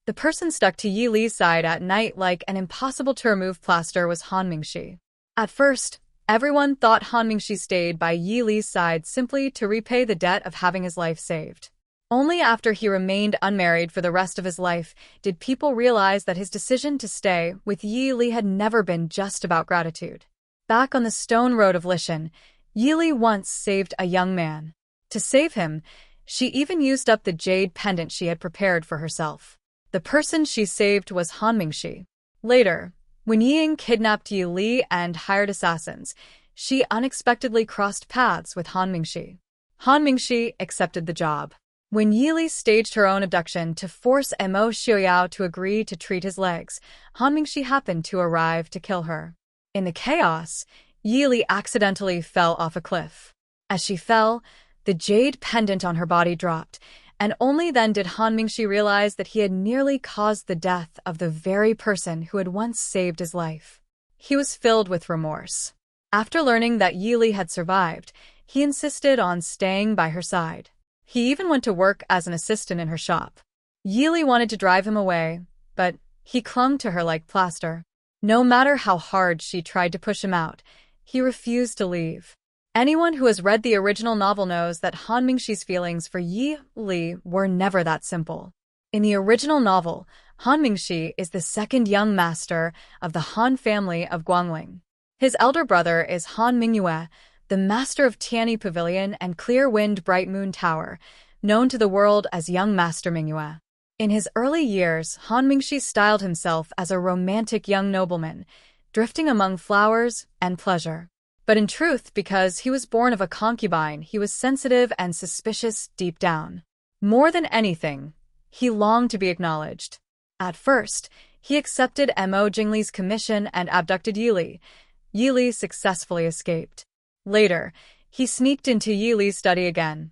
The person stuck to Ye Li's side at night like an impossible-to-remove plaster was Han Mingxi. At first, everyone thought Han Mingxi stayed by Ye Li's side simply to repay the debt of having his life saved. Only after he remained unmarried for the rest of his life did people realize that his decision to stay with Ye Li had never been just about gratitude. Back on the stone road of Lishan, Ye Li once saved a young man. To save him, she even used up the jade pendant she had prepared for herself. The person she saved was Han Mingxi. Later, when Ye Ying kidnapped Ye Li and hired assassins, she unexpectedly crossed paths with Han Mingxi. Han Mingxi accepted the job. When Ye Li staged her own abduction to force Mo Xiu Yao to agree to treat his legs, Han Mingxi happened to arrive to kill her. In the chaos, Ye Li accidentally fell off a cliff. As she fell, the jade pendant on her body dropped, and only then did Han Mingxi realize that he had nearly caused the death of the very person who had once saved his life. He was filled with remorse. After learning that Ye Li had survived, he insisted on staying by her side. He even went to work as an assistant in her shop. Ye Li wanted to drive him away, but he clung to her like plaster. No matter how hard she tried to push him out, he refused to leave. Anyone who has read the original novel knows that Han Mingxi's feelings for Ye Li were never that simple. In the original novel, Han Mingxi is the second young master of the Han family of Guangling. His elder brother is Han Mingyue, the master of Tianyi Pavilion and Clear Wind Bright Moon Tower, known to the world as Young Master Mingyue. In his early years, Han Mingxi styled himself as a romantic young nobleman, drifting among flowers and pleasure. But in truth, because he was born of a concubine, he was sensitive and suspicious deep down. More than anything, he longed to be acknowledged. At first, he accepted Mo Jing Li's commission and abducted Ye Li. Ye Li successfully escaped. Later, he sneaked into Ye Li's study again,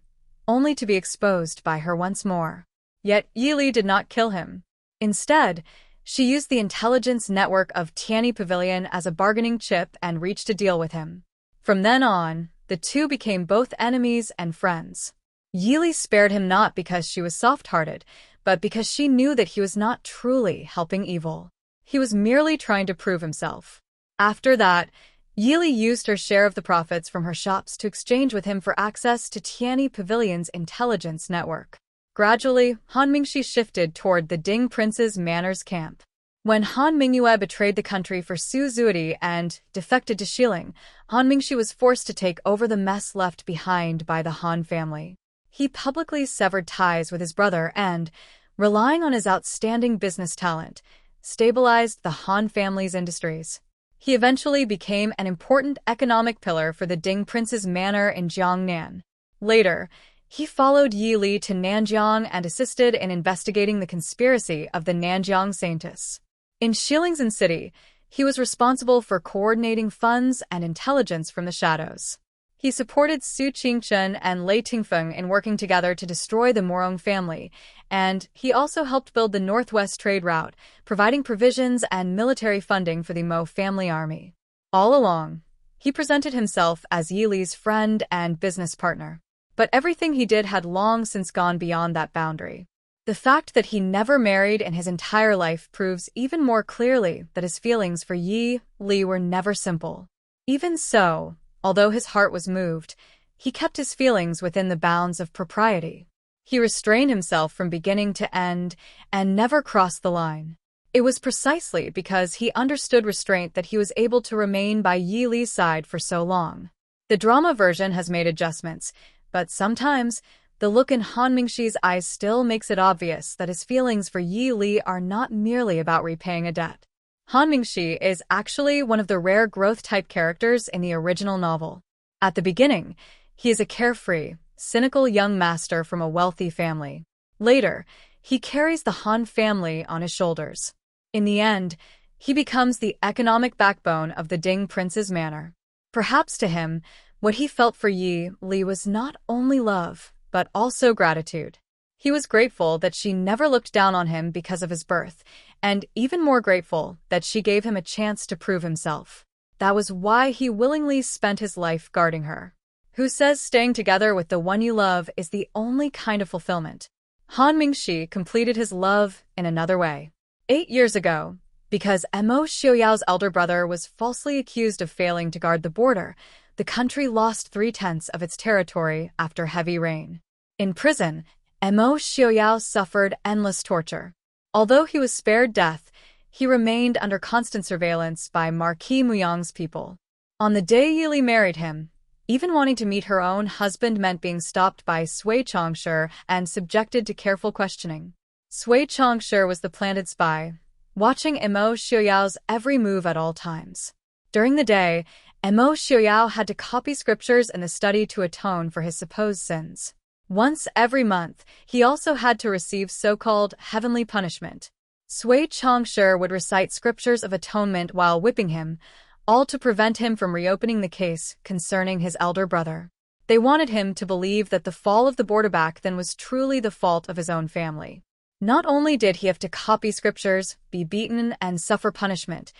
only to be exposed by her once more. Yet Ye Li did not kill him. Instead, she used the intelligence network of Tianyi Pavilion as a bargaining chip and reached a deal with him. From then on, the two became both enemies and friends. Ye Li spared him not because she was soft-hearted, but because she knew that he was not truly helping evil. He was merely trying to prove himself. After that, Ye Li used her share of the profits from her shops to exchange with him for access to Tianyi Pavilion's intelligence network. Gradually, Han Mingxi shifted toward the Ding Prince's Manor's camp. When Han Mingyue betrayed the country for Su Zuodi and defected to Xiang, Han Mingxi was forced to take over the mess left behind by the Han family. He publicly severed ties with his brother and, relying on his outstanding business talent, stabilized the Han family's industries. He eventually became an important economic pillar for the Ding Prince's manor in Jiangnan. Later, he followed Ye Li to Nanjiang and assisted in investigating the conspiracy of the Nanjiang scientists. In Shilingzhen City, he was responsible for coordinating funds and intelligence from the shadows. He supported Su Qingchen and Lei Tingfeng in working together to destroy the Morong family, and he also helped build the Northwest Trade Route, providing provisions and military funding for the Mo family army. All along, he presented himself as Ye Li's friend and business partner. But everything he did had long since gone beyond that boundary. The fact that he never married in his entire life proves even more clearly that his feelings for Ye Li were never simple. Even so, although his heart was moved, he kept his feelings within the bounds of propriety. He restrained himself from beginning to end and never crossed the line. It was precisely because he understood restraint that he was able to remain by Ye Li's side for so long. The drama version has made adjustments, but sometimes, the look in Han Mingxi's eyes still makes it obvious that his feelings for Ye Li are not merely about repaying a debt. Han Mingxi is actually one of the rare growth-type characters in the original novel. At the beginning, he is a carefree, cynical young master from a wealthy family. Later, he carries the Han family on his shoulders. In the end, he becomes the economic backbone of the Ding Prince's manor. Perhaps to him, what he felt for Ye Li was not only love, but also gratitude. He was grateful that she never looked down on him because of his birth, and even more grateful that she gave him a chance to prove himself. That was why he willingly spent his life guarding her. Who says staying together with the one you love is the only kind of fulfillment? Han Mingxi completed his love in another way. 8 years ago, because Mo Xiu Yao's elder brother was falsely accused of failing to guard the border, the country lost 3/10 of its territory after heavy rain. In prison, Mo Xiu Yao suffered endless torture. Although he was spared death, he remained under constant surveillance by Marquis Muyang's people. On the day Ye Li married him, even wanting to meet her own husband meant being stopped by Sui Changshi and subjected to careful questioning. Sui Changshi was the planted spy, watching Mo Xiu Yao's every move at all times. During the day, Mo Xiu Yao had to copy scriptures in the study to atone for his supposed sins. Once every month, he also had to receive so-called heavenly punishment. Sui Changshi would recite scriptures of atonement while whipping him, all to prevent him from reopening the case concerning his elder brother. They wanted him to believe that the fall of the border back then was truly the fault of his own family. Not only did he have to copy scriptures, be beaten, and suffer punishment,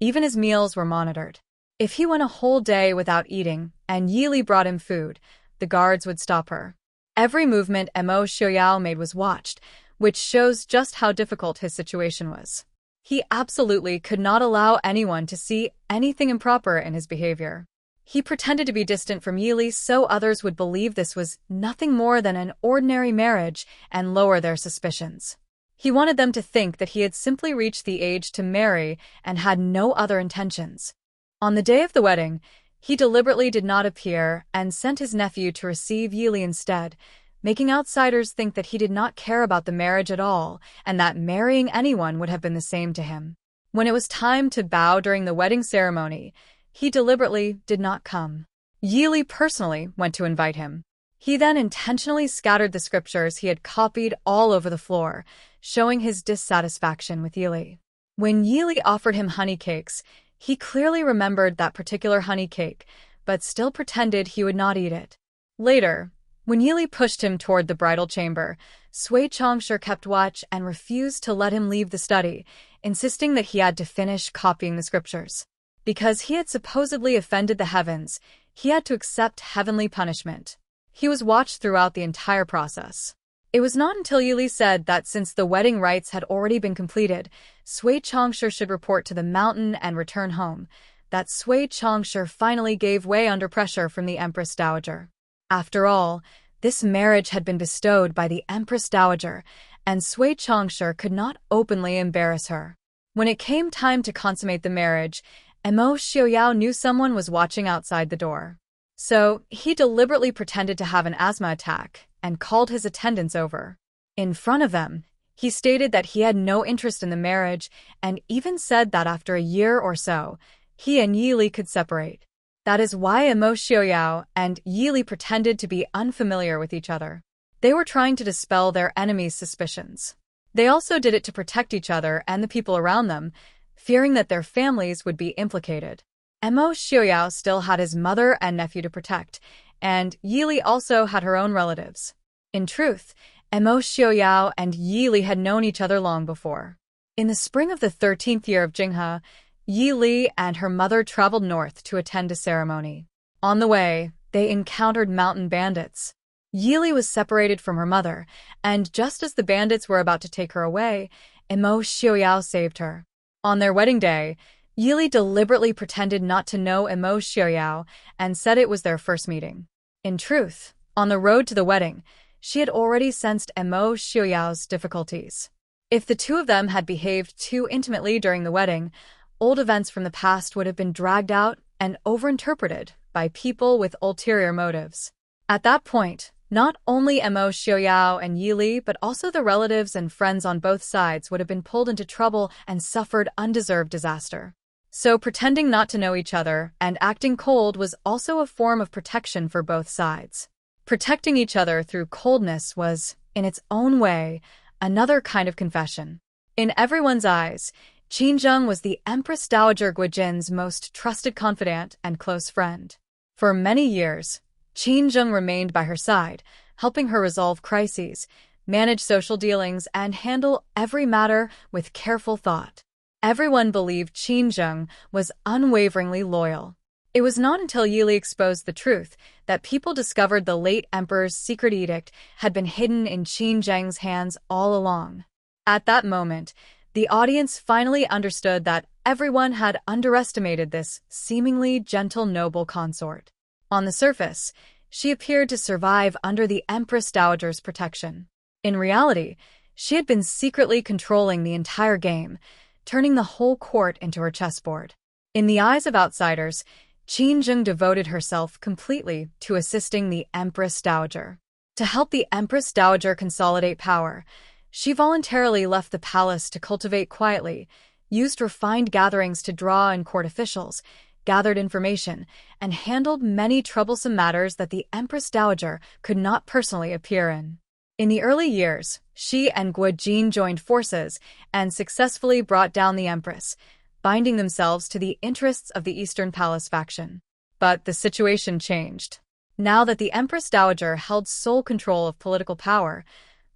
even his meals were monitored. If he went a whole day without eating, and Ye Li brought him food, the guards would stop her. Every movement Mo Xiu Yao made was watched, which shows just how difficult his situation was. He absolutely could not allow anyone to see anything improper in his behavior. He pretended to be distant from Ye Li so others would believe this was nothing more than an ordinary marriage and lower their suspicions. He wanted them to think that he had simply reached the age to marry and had no other intentions. On the day of the wedding, he deliberately did not appear and sent his nephew to receive Ye Li instead, making outsiders think that he did not care about the marriage at all and that marrying anyone would have been the same to him. When it was time to bow during the wedding ceremony, he deliberately did not come. Ye Li personally went to invite him. He then intentionally scattered the scriptures he had copied all over the floor, showing his dissatisfaction with Ye Li. When Ye Li offered him honey cakes, he clearly remembered that particular honey cake, but still pretended he would not eat it. Later, when Ye Li pushed him toward the bridal chamber, Sui Changshi kept watch and refused to let him leave the study, insisting that he had to finish copying the scriptures. Because he had supposedly offended the heavens, he had to accept heavenly punishment. He was watched throughout the entire process. It was not until Ye Li said that since the wedding rites had already been completed, Sui Changshi should report to the mountain and return home, that Sui Changshi finally gave way under pressure from the Empress Dowager. After all, this marriage had been bestowed by the Empress Dowager, and Sui Changshi could not openly embarrass her. When it came time to consummate the marriage, Mo Xiu Yao knew someone was watching outside the door. So, he deliberately pretended to have an asthma attack and called his attendants over. In front of them, he stated that he had no interest in the marriage and even said that after a year or so, he and Ye Li could separate. That is why Mo Xiu Yao and Ye Li pretended to be unfamiliar with each other. They were trying to dispel their enemies' suspicions. They also did it to protect each other and the people around them, fearing that their families would be implicated. Mo Xiu Yao still had his mother and nephew to protect, and Ye Li also had her own relatives. In truth, Mo Xiu Yao and Ye Li had known each other long before. In the spring of the 13th year of Jinghe, Ye Li and her mother traveled north to attend a ceremony. On the way, they encountered mountain bandits. Ye Li was separated from her mother, and just as the bandits were about to take her away, Mo Xiu Yao saved her. On their wedding day, Ye Li deliberately pretended not to know Mo Xiu Yao and said it was their first meeting. In truth, on the road to the wedding, she had already sensed Mo Xiu Yao's difficulties. If the two of them had behaved too intimately during the wedding, old events from the past would have been dragged out and overinterpreted by people with ulterior motives. At that point, not only Mo Xiu Yao and Ye Li, but also the relatives and friends on both sides would have been pulled into trouble and suffered undeserved disaster. So pretending not to know each other and acting cold was also a form of protection for both sides. Protecting each other through coldness was, in its own way, another kind of confession. In everyone's eyes, Qinzheng was the Empress Dowager Guijin's most trusted confidant and close friend. For many years, Qinzheng remained by her side, helping her resolve crises, manage social dealings, and handle every matter with careful thought. Everyone believed Qinzheng was unwaveringly loyal. It was not until Ye Li exposed the truth that people discovered the late emperor's secret edict had been hidden in Qin Zheng's hands all along. At that moment, the audience finally understood that everyone had underestimated this seemingly gentle noble consort. On the surface, she appeared to survive under the Empress Dowager's protection. In reality, she had been secretly controlling the entire game, turning the whole court into her chessboard. In the eyes of outsiders, Qin Zheng devoted herself completely to assisting the Empress Dowager. To help the Empress Dowager consolidate power, she voluntarily left the palace to cultivate quietly, used refined gatherings to draw in court officials, gathered information, and handled many troublesome matters that the Empress Dowager could not personally appear in. In the early years, she and Guojin joined forces and successfully brought down the Empress, binding themselves to the interests of the Eastern Palace faction. But the situation changed. Now that the Empress Dowager held sole control of political power,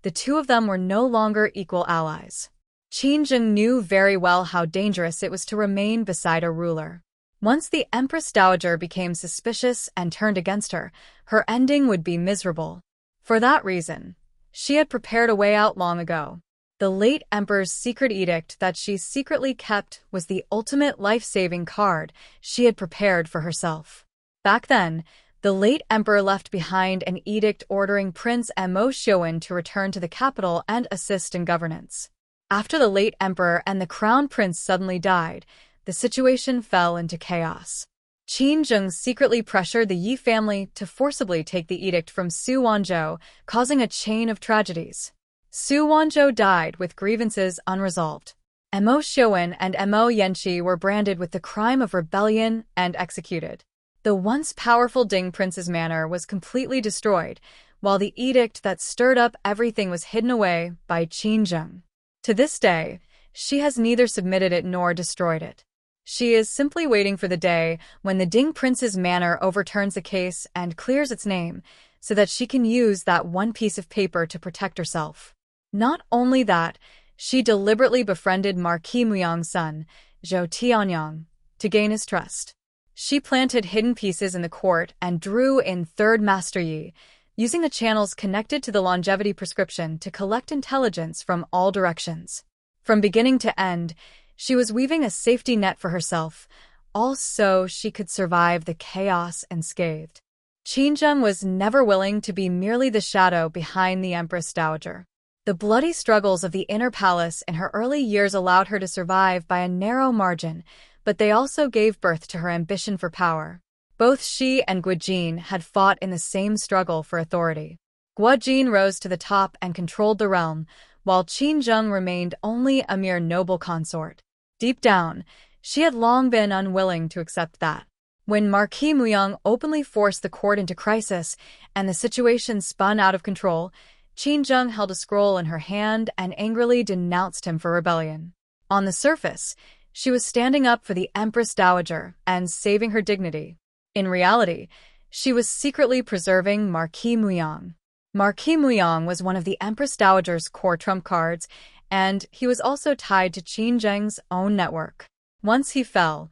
the two of them were no longer equal allies. Qin Zheng knew very well how dangerous it was to remain beside a ruler. Once the Empress Dowager became suspicious and turned against her, her ending would be miserable. For that reason, she had prepared a way out long ago. The late emperor's secret edict that she secretly kept was the ultimate life-saving card she had prepared for herself. Back then, the late emperor left behind an edict ordering Prince Mo Xiu Yao to return to the capital and assist in governance. After the late emperor and the crown prince suddenly died, the situation fell into chaos. Qin Zheng secretly pressured the Yi family to forcibly take the edict from Su Wanzhou, causing a chain of tragedies. Su Wanzhou died with grievances unresolved. Mo Xiu Yao and Mo Yanqi were branded with the crime of rebellion and executed. The once powerful Ding prince's manor was completely destroyed, while the edict that stirred up everything was hidden away by Qin Zheng. To this day, she has neither submitted it nor destroyed it. She is simply waiting for the day when the Ding prince's manor overturns the case and clears its name, so that she can use that one piece of paper to protect herself. Not only that, she deliberately befriended Marquis Muyang's son, Zhou Tianyang, to gain his trust. She planted hidden pieces in the court and drew in Third Master Yi, using the channels connected to the longevity prescription to collect intelligence from all directions. From beginning to end, she was weaving a safety net for herself, all so she could survive the chaos unscathed. Qin Zheng was never willing to be merely the shadow behind the Empress Dowager. The bloody struggles of the inner palace in her early years allowed her to survive by a narrow margin, but they also gave birth to her ambition for power. Both she and Guojin had fought in the same struggle for authority. Guojin rose to the top and controlled the realm, while Qin Zheng remained only a mere noble consort. Deep down, she had long been unwilling to accept that. When Marquis Muyang openly forced the court into crisis and the situation spun out of control, Qin Zheng held a scroll in her hand and angrily denounced him for rebellion. On the surface, she was standing up for the Empress Dowager and saving her dignity. In reality, she was secretly preserving Marquis Muyang. Marquis Muyang was one of the Empress Dowager's core trump cards, and he was also tied to Qin Zheng's own network. Once he fell,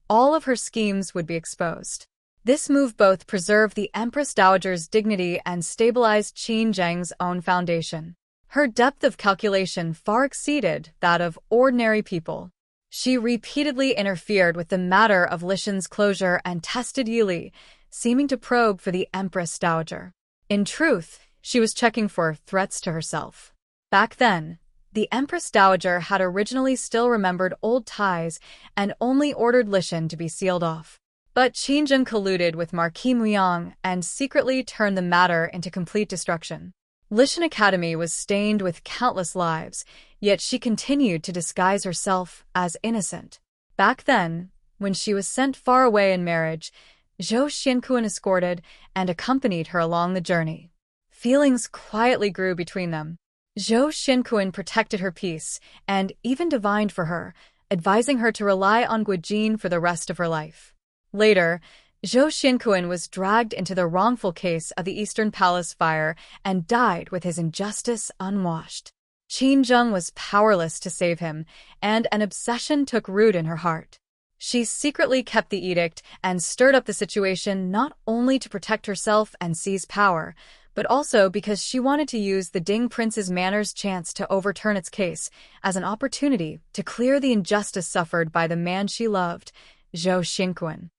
all of her schemes would be exposed. This move both preserved the Empress Dowager's dignity and stabilized Qin Zheng's own foundation. Her depth of calculation far exceeded that of ordinary people. She repeatedly interfered with the matter of Lishan's closure and tested Ye Li, seeming to probe for the Empress Dowager. In truth, she was checking for threats to herself. Back then, the Empress Dowager had originally still remembered old ties and only ordered Lishan to be sealed off. But Qin Zheng colluded with Marquis Muyang and secretly turned the matter into complete destruction. Lishan Academy was stained with countless lives, yet she continued to disguise herself as innocent. Back then, when she was sent far away in marriage, Zhou Xiankun escorted and accompanied her along the journey. Feelings quietly grew between them. Zhou Xiankun protected her peace and even divined for her, advising her to rely on Guojin for the rest of her life. Later, Zhou Xiankun was dragged into the wrongful case of the Eastern Palace fire and died with his injustice unwashed. Qin Zheng was powerless to save him, and an obsession took root in her heart. She secretly kept the edict and stirred up the situation not only to protect herself and seize power, but also because she wanted to use the Ding prince's manners chance to overturn its case as an opportunity to clear the injustice suffered by the man she loved, Zhou Xingquan.